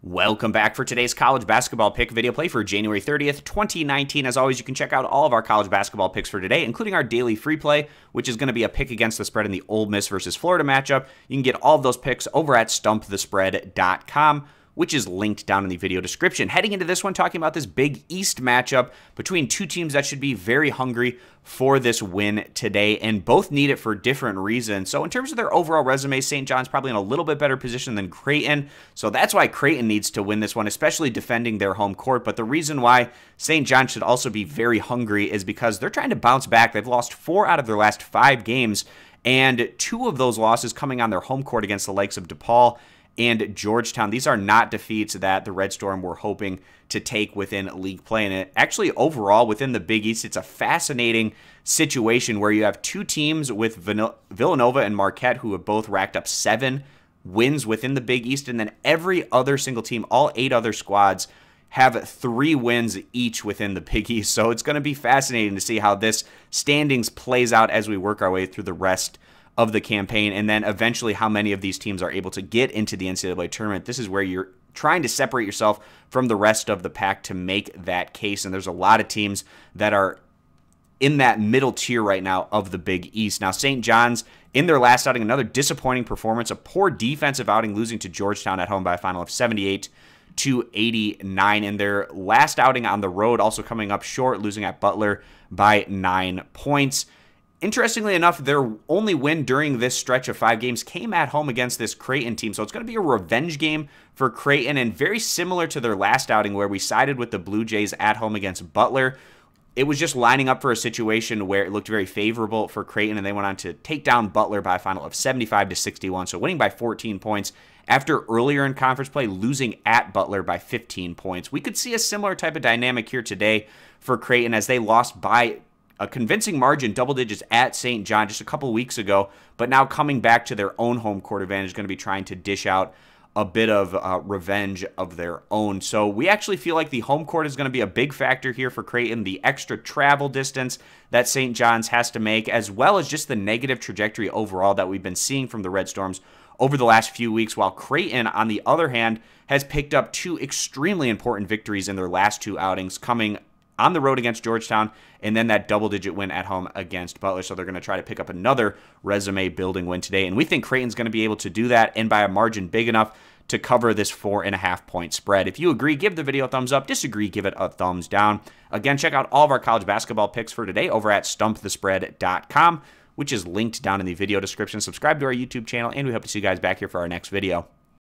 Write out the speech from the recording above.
Welcome back for today's college basketball pick video play for January 30th, 2019. As always, you can check out all of our college basketball picks for today, including our daily free play, which is going to be a pick against the spread in the Ole Miss versus Florida matchup. You can get all of those picks over at stumpthespread.com, which is linked down in the video description. Heading into this one, talking about this Big East matchup between two teams that should be very hungry for this win today, and both need it for different reasons. So in terms of their overall resume, St. John's probably in a little bit better position than Creighton, so that's why Creighton needs to win this one, especially defending their home court. But the reason why St. John should also be very hungry is because they're trying to bounce back. They've lost 4 out of their last 5 games, and 2 of those losses coming on their home court against the likes of DePaul and Georgetown. These are not defeats that the Red Storm were hoping to take within league play. And actually, overall, within the Big East, it's a fascinating situation where you have 2 teams with Villanova and Marquette who have both racked up 7 wins within the Big East. And then every other single team, all 8 other squads, have 3 wins each within the Big East. So it's going to be fascinating to see how this standings plays out as we work our way through the rest of the campaign, and then eventually how many of these teams are able to get into the NCAA tournament. This is where you're trying to separate yourself from the rest of the pack to make that case, and there's a lot of teams that are in that middle tier right now of the Big East. Now, St. John's, in their last outing, another disappointing performance, a poor defensive outing, losing to Georgetown at home by a final of 78-89. In their last outing on the road, also coming up short, losing at Butler by 9 points. Interestingly enough, their only win during this stretch of 5 games came at home against this Creighton team. So it's going to be a revenge game for Creighton, and very similar to their last outing where we sided with the Bluejays at home against Butler. It was just lining up for a situation where it looked very favorable for Creighton, and they went on to take down Butler by a final of 75-61. So winning by 14 points after earlier in conference play losing at Butler by 15 points. We could see a similar type of dynamic here today for Creighton as they lost by a convincing margin, double digits at St. John just a couple weeks ago, but now coming back to their own home court advantage, going to be trying to dish out a bit of revenge of their own. So we actually feel like the home court is going to be a big factor here for Creighton, the extra travel distance that St. John's has to make, as well as just the negative trajectory overall that we've been seeing from the Red Storms over the last few weeks, while Creighton, on the other hand, has picked up 2 extremely important victories in their last 2 outings, coming on the road against Georgetown, and then that double-digit win at home against Butler. So they're going to try to pick up another resume-building win today, and we think Creighton's going to be able to do that, and by a margin big enough to cover this 4.5-point spread. If you agree, give the video a thumbs up. Disagree, give it a thumbs down. Again, check out all of our college basketball picks for today over at stumpthespread.com, which is linked down in the video description. Subscribe to our YouTube channel, and we hope to see you guys back here for our next video.